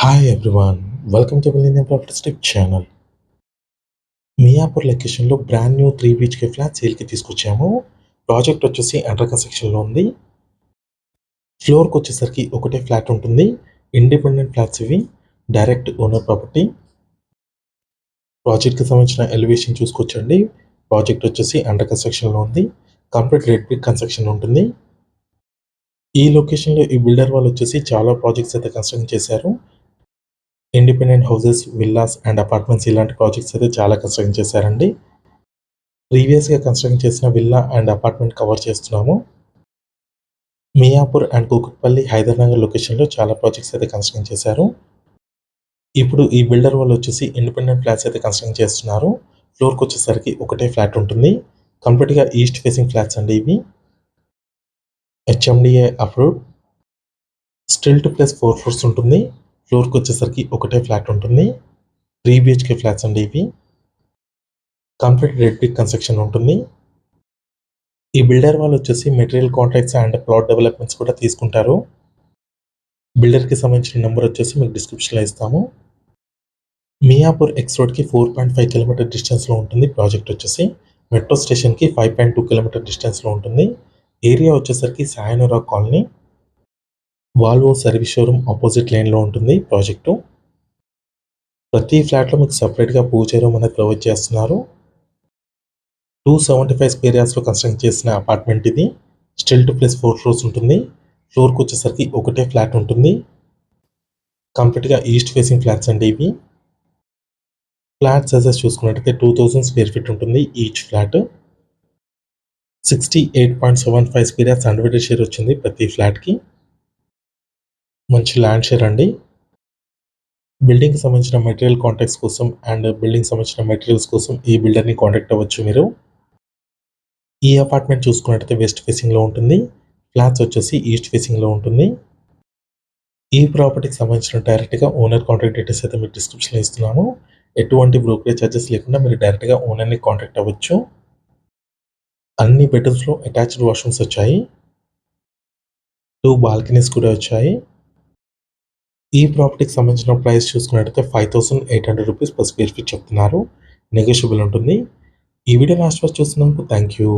Hi everyone, welcome to Millennium Properties Tip channel. Miyapur లొకేషన్లో brand new 3 BHK flat సేల్కి తీసుకొచ్చాము. Project వచ్చేసి under కన్స్ట్రక్షన్లో ఉంది. ఫ్లోర్కి వచ్చేసరికి ఒకటే ఫ్లాట్ ఉంటుంది. ఇండిపెండెంట్ ఫ్లాట్స్ ఇవి, డైరెక్ట్ ఓనర్ ప్రాపర్టీ. ప్రాజెక్ట్కి సంబంధించిన ఎలివేషన్ చూసుకోవచ్చండి. ప్రాజెక్ట్ వచ్చేసి అండర్ కన్స్ట్రక్షన్లో ఉంది. కంప్లీట్ రెడ్ బ్రిక్ కన్స్ట్రక్షన్ ఉంటుంది. ఈ లొకేషన్లో ఈ బిల్డర్ వాళ్ళు వచ్చేసి చాలా ప్రాజెక్ట్స్ అయితే కన్స్ట్రక్ట్ చేశారు. Independent houses, villas and apartments ఇలాంటి ప్రాజెక్ట్స్ అయితే చాలా కన్స్ట్రక్ట్ చేశారండి. ప్రీవియస్గా కన్స్ట్రక్ట్ చేసిన విల్లా అండ్ అపార్ట్మెంట్ కవర్ చేస్తున్నాము. మియాపూర్ అండ్ కూకట్పల్లి, హైదర్నగర్ లొకేషన్లో చాలా ప్రాజెక్ట్స్ అయితే కన్స్ట్రక్ట్ చేశారు. ఇప్పుడు ఈ బిల్డర్ వాళ్ళు వచ్చేసి ఇండిపెండెంట్ ఫ్లాట్స్ అయితే కన్స్ట్రక్ట్ చేస్తున్నారు. ఫ్లోర్కి వచ్చేసరికి ఒకటే ఫ్లాట్ ఉంటుంది. కంప్లీట్గా ఈస్ట్ ఫేసింగ్ ఫ్లాట్స్ అండి ఇవి. HMDA approved. Still to plus 4 floors ఉంటుంది. ఫ్లోర్కి వచ్చేసరికి ఒకటే ఫ్లాట్ ఉంటుంది. 3 BHK ఫ్లాట్స్ అండి ఇవి. కంప్లీట్ రెడ్ బ్రిక్ కన్స్ట్రక్షన్ ఉంటుంది. ఈ బిల్డర్ వాళ్ళు వచ్చేసి material contracts and plot developments కూడా తీసుకుంటారు. బిల్డర్కి సంబంధించిన నెంబర్ వచ్చేసి మీకు డిస్క్రిప్షన్లో ఇస్తాము. మియాపూర్ ఎక్స్ రోడ్కి 4.5 కిలోమీటర్ డిస్టెన్స్లో ఉంటుంది. ప్రాజెక్ట్ వచ్చేసి మెట్రో స్టేషన్కి 5.2 కిలోమీటర్ డిస్టెన్స్లో ఉంటుంది. ఏరియా వచ్చేసరికి Sayonara colony, Volvo service showroom opposite లైన్లో ఉంటుంది ప్రాజెక్టు. ప్రతి ఫ్లాట్లో మీకు సపరేట్గా పూజ రూమ్ అనేది ప్రొవైడ్ చేస్తున్నారు. 275 స్క్వేర్ యార్డ్స్లో కన్స్ట్రక్ట్ చేసిన అపార్ట్మెంట్ ఇది. స్టిల్ టు ప్లస్ 4 ఫ్లోర్స్ ఉంటుంది. ఫ్లోర్కి వచ్చేసరికి ఒకటే ఫ్లాట్ ఉంటుంది. కంప్లీట్గా ఈస్ట్ ఫేసింగ్ ఫ్లాట్స్ అండి ఇవి. ఫ్లాట్ సైజెస్ చూసుకున్నట్టయితే 2000 స్క్వేర్ ఫీట్ ఉంటుంది each flat. 68.75 square yards undivided share వచ్చింది ప్రతి ఫ్లాట్కి. మంచి ల్యాండ్ షేర్ అండి. బిల్డింగ్కి సంబంధించిన మెటీరియల్ కాంటాక్ట్స్ కోసం అండ్ బిల్డింగ్ సంబంధించిన మెటీరియల్స్ కోసం ఈ బిల్డర్ని కాంటాక్ట్ అవ్వచ్చు మీరు. ఈ అపార్ట్మెంట్ చూసుకున్నట్టయితే వెస్ట్ ఫేసింగ్లో ఉంటుంది. ఫ్లాట్స్ వచ్చేసి ఈస్ట్ ఫేసింగ్లో ఉంటుంది. ఈ ప్రాపర్టీకి సంబంధించిన డైరెక్ట్గా ఓనర్ కాంటాక్ట్ డీటెయిల్స్ అయితే మీకు డిస్క్రిప్షన్లో ఇస్తున్నాము. ఎటువంటి బ్రోకరేజ్ ఛార్జెస్ లేకుండా మీరు డైరెక్ట్గా ఓనర్ని కాంటాక్ట్ అవ్వచ్చు. అన్ని బెడ్రూమ్స్లో అటాచ్డ్ వాష్రూమ్స్ వచ్చాయి. 2 బాల్కనీస్ కూడా వచ్చాయి. ఈ ప్రాపర్టీకి సంబంధించిన ప్రైస్ చూసుకున్నట్టయితే 5800 రూపీస్ పర్ స్క్వేర్ ఫీట్ చెప్తున్నారు. నెగోషియబుల్ ఉంటుంది. ఈ వీడియో లాస్ట్ వరకు చూస్తున్నందుకు థ్యాంక్ యూ.